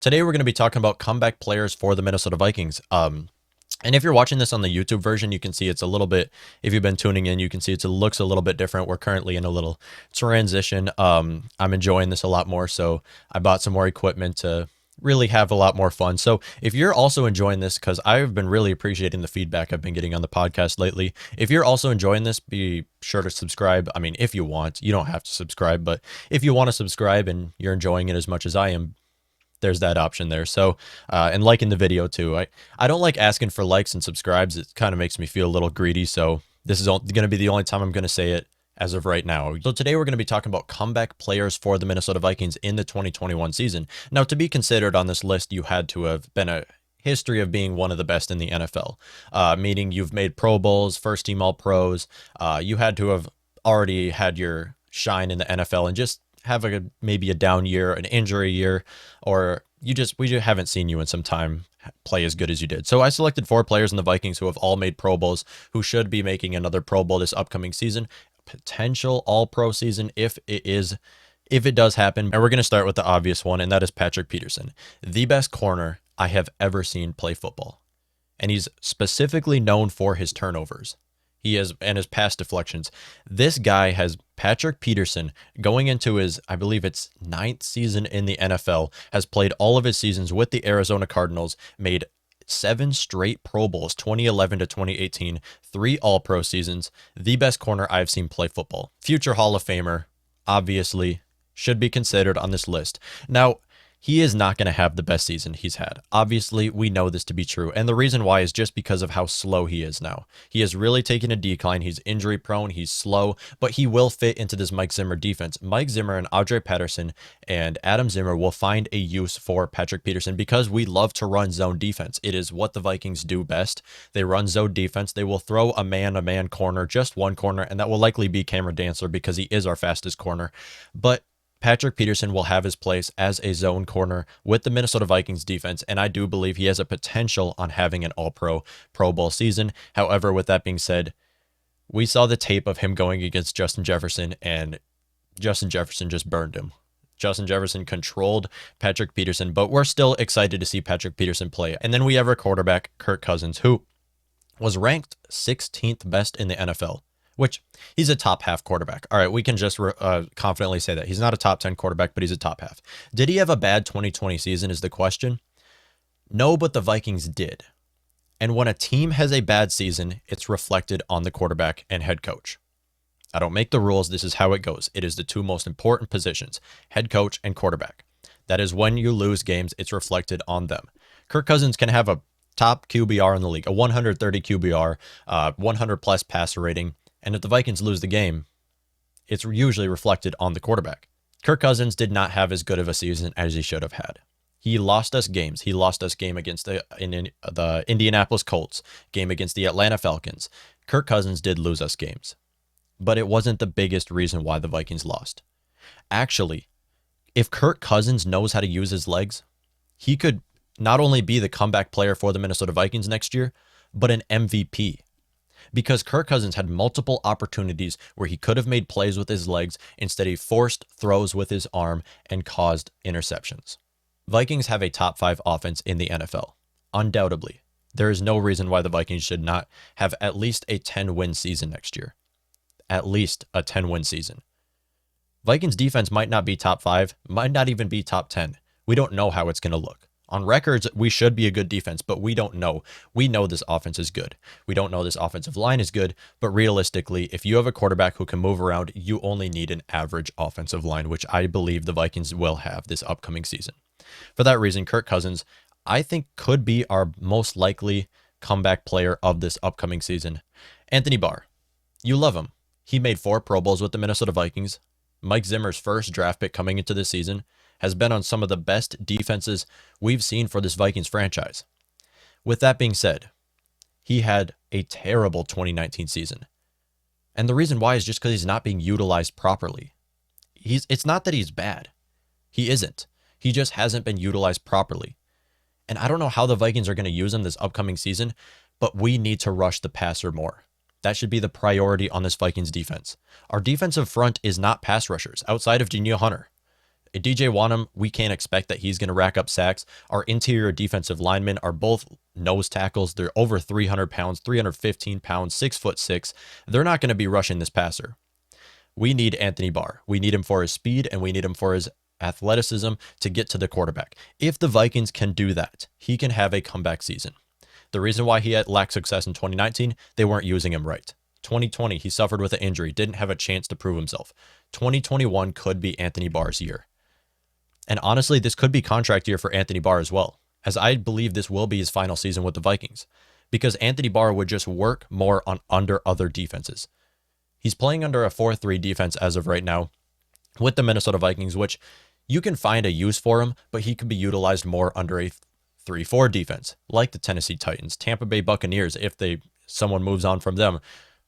Today we're going to be talking about comeback players for the Minnesota Vikings. And if you're watching this on the YouTube version, you can see it's a little bit, if you've been tuning in, you can see it looks a little bit different. We're currently in a little transition. I'm enjoying this a lot more, so I bought some more equipment to really have a lot more fun. So if you're also enjoying this, because I've been really appreciating the feedback I've been getting on the podcast lately, if you're also enjoying this, be sure to subscribe. I mean, if you want, you don't have to subscribe, but if you want to subscribe and you're enjoying it as much as I am, there's that option there. So, and liking the video too. I don't like asking for likes and subscribes. It kind of makes me feel a little greedy. So this is going to be the only time I'm going to say it as of right now. So today we're going to be talking about comeback players for the Minnesota Vikings in the 2021 season. Now, to be considered on this list, you had to have been a history of being one of the best in the NFL, meaning you've made Pro Bowls, first team All Pros. You had to have already had your shine in the NFL and just have maybe a down year, an injury year, or we just haven't seen you in some time play as good as you did. So I selected 4 players in the Vikings who have all made Pro Bowls, who should be making another Pro Bowl this upcoming season, potential All-Pro season if it does happen. And we're going to start with the obvious one, and that is Patrick Peterson, the best corner I have ever seen play football. And he's specifically known for his turnovers. He has, and his pass deflections. This guy has Patrick Peterson going into his, I believe it's 9th season in the NFL, has played all of his seasons with the Arizona Cardinals, made 7 straight Pro Bowls, 2011 to 2018, 3 All-Pro seasons, the best corner I've seen play football. Future Hall of Famer, obviously, should be considered on this list. Now, he is not going to have the best season he's had. Obviously, we know this to be true. And the reason why is just because of how slow he is now. He has really taken a decline. He's injury prone. He's slow, but he will fit into this Mike Zimmer defense. Mike Zimmer and Audrey Patterson and Adam Zimmer will find a use for Patrick Peterson because we love to run zone defense. It is what the Vikings do best. They run zone defense. They will throw a man corner, just one corner, and that will likely be Cameron Dantzler because he is our fastest corner. But Patrick Peterson will have his place as a zone corner with the Minnesota Vikings defense, and I do believe he has a potential on having an All-Pro Pro Bowl season. However, with that being said, we saw the tape of him going against Justin Jefferson, and Justin Jefferson just burned him. Justin Jefferson controlled Patrick Peterson, but we're still excited to see Patrick Peterson play. And then we have our quarterback, Kirk Cousins, who was ranked 16th best in the NFL. Which he's a top half quarterback. All right, we can just confidently say that. He's not a top 10 quarterback, but he's a top half. Did he have a bad 2020 season is the question? No, but the Vikings did. And when a team has a bad season, it's reflected on the quarterback and head coach. I don't make the rules. This is how it goes. It is the 2 most important positions, head coach and quarterback. That is when you lose games, it's reflected on them. Kirk Cousins can have a top QBR in the league, a 130 QBR, 100 plus passer rating. And if the Vikings lose the game, it's usually reflected on the quarterback. Kirk Cousins did not have as good of a season as he should have had. He lost us games. He lost us game against the Indianapolis Colts, game against the Atlanta Falcons. Kirk Cousins did lose us games, but it wasn't the biggest reason why the Vikings lost. Actually, if Kirk Cousins knows how to use his legs, he could not only be the comeback player for the Minnesota Vikings next year, but an MVP. Because Kirk Cousins had multiple opportunities where he could have made plays with his legs. Instead, he forced throws with his arm and caused interceptions. Vikings have a top 5 offense in the NFL. Undoubtedly. There is no reason why the Vikings should not have at least a 10-win season next year. At least a 10-win season. Vikings defense might not be top 5, might not even be top 10. We don't know how it's going to look. On records, we should be a good defense, but we don't know. We know this offense is good. We don't know this offensive line is good, but realistically, if you have a quarterback who can move around, you only need an average offensive line, which I believe the Vikings will have this upcoming season. For that reason, Kirk Cousins, I think, could be our most likely comeback player of this upcoming season. Anthony Barr, you love him. He made 4 Pro Bowls with the Minnesota Vikings. Mike Zimmer's first draft pick coming into this season, has been on some of the best defenses we've seen for this Vikings franchise. With that being said, he had a terrible 2019 season. And the reason why is just because he's not being utilized properly. It's not that he's bad. He isn't. He just hasn't been utilized properly. And I don't know how the Vikings are going to use him this upcoming season, but we need to rush the passer more. That should be the priority on this Vikings defense. Our defensive front is not pass rushers outside of Danielle Hunter. DJ Wanham, we can't expect that he's going to rack up sacks. Our interior defensive linemen are both nose tackles. They're over 300 pounds, 315 pounds, 6'6". They're not going to be rushing this passer. We need Anthony Barr. We need him for his speed, and we need him for his athleticism to get to the quarterback. If the Vikings can do that, he can have a comeback season. The reason why he had lacked success in 2019, they weren't using him right. 2020, he suffered with an injury, didn't have a chance to prove himself. 2021 could be Anthony Barr's year. And honestly, this could be contract year for Anthony Barr as well, as I believe this will be his final season with the Vikings, because Anthony Barr would just work more on under other defenses. He's playing under a 4-3 defense as of right now with the Minnesota Vikings, which you can find a use for him, but he could be utilized more under a 3-4 defense, like the Tennessee Titans, Tampa Bay Buccaneers, if someone moves on from them,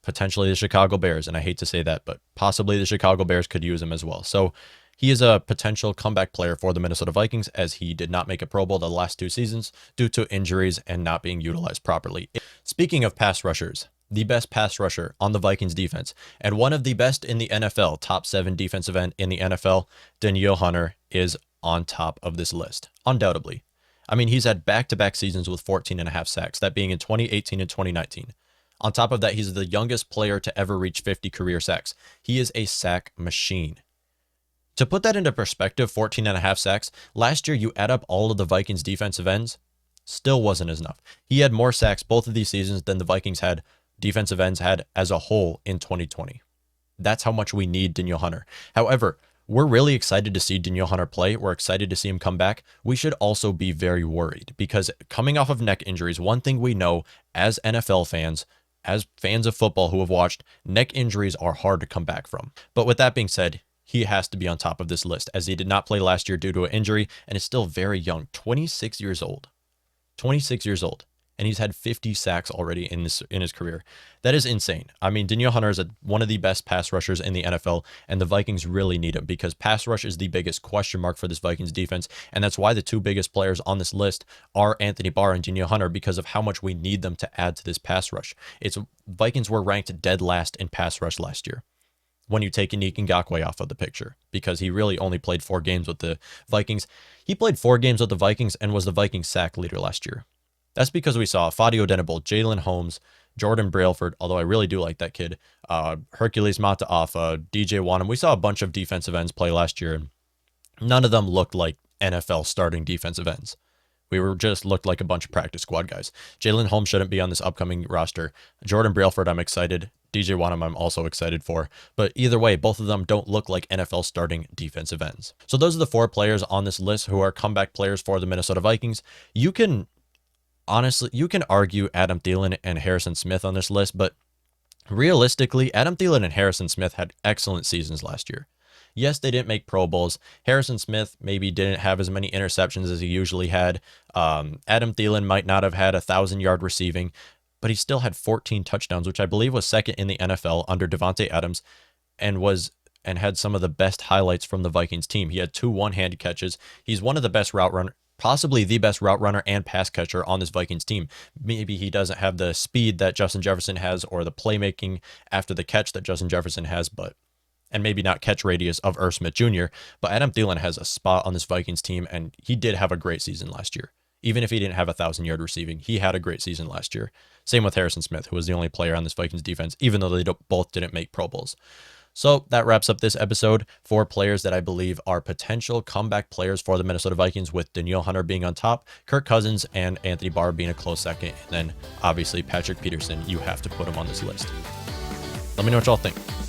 potentially the Chicago Bears, and I hate to say that, but possibly the Chicago Bears could use him as well. So he is a potential comeback player for the Minnesota Vikings, as he did not make a Pro Bowl the last 2 seasons due to injuries and not being utilized properly. Speaking of pass rushers, the best pass rusher on the Vikings defense, and one of the best in the NFL, top 7 defensive end in the NFL, Danielle Hunter, is on top of this list, undoubtedly. I mean, he's had back-to-back seasons with 14.5 sacks, that being in 2018 and 2019. On top of that, he's the youngest player to ever reach 50 career sacks. He is a sack machine. To put that into perspective, 14.5 sacks, last year you add up all of the Vikings defensive ends, still wasn't enough. He had more sacks both of these seasons than the Vikings defensive ends had as a whole in 2020. That's how much we need Danielle Hunter. However, we're really excited to see Danielle Hunter play. We're excited to see him come back. We should also be very worried, because coming off of neck injuries, one thing we know as NFL fans, as fans of football who have watched, neck injuries are hard to come back from. But with that being said, he has to be on top of this list, as he did not play last year due to an injury and is still very young, 26 years old. 26 years old. And he's had 50 sacks already in his career. That is insane. I mean, Danielle Hunter is one of the best pass rushers in the NFL, and the Vikings really need him, because pass rush is the biggest question mark for this Vikings defense, and that's why the 2 biggest players on this list are Anthony Barr and Danielle Hunter, because of how much we need them to add to this pass rush. Vikings were ranked dead last in pass rush last year, when you take Yannick Ngakoue off of the picture, because he really only played 4 games with the Vikings. He played 4 games with the Vikings and was the Vikings sack leader last year. That's because we saw Fadio Denable, Jalen Holmes, Jordan Brailford, although I really do like that kid, Hercules Mataafa, DJ Wanham. We saw a bunch of defensive ends play last year, and none of them looked like NFL starting defensive ends. We looked like a bunch of practice squad guys. Jalen Holmes shouldn't be on this upcoming roster. Jordan Brailford, I'm excited. DJ Wanham, I'm also excited for. But either way, both of them don't look like NFL starting defensive ends. So those are the 4 players on this list who are comeback players for the Minnesota Vikings. Honestly, you can argue Adam Thielen and Harrison Smith on this list, but realistically, Adam Thielen and Harrison Smith had excellent seasons last year. Yes, they didn't make Pro Bowls. Harrison Smith maybe didn't have as many interceptions as he usually had. Adam Thielen might not have had 1,000-yard receiving, but he still had 14 touchdowns, which I believe was second in the NFL under Davante Adams, and had some of the best highlights from the Vikings team. He had 2 one-handed catches. He's one of the best route runners, possibly the best route runner and pass catcher on this Vikings team. Maybe he doesn't have the speed that Justin Jefferson has, or the playmaking after the catch that Justin Jefferson has, and maybe not catch radius of Irv Smith Jr., but Adam Thielen has a spot on this Vikings team, and he did have a great season last year. Even if he didn't have 1,000-yard receiving, he had a great season last year. Same with Harrison Smith, who was the only player on this Vikings defense, even though they both didn't make Pro Bowls. So that wraps up this episode. 4 players that I believe are potential comeback players for the Minnesota Vikings, with Danielle Hunter being on top, Kirk Cousins and Anthony Barr being a close second, and then obviously Patrick Peterson. You have to put him on this list. Let me know what y'all think.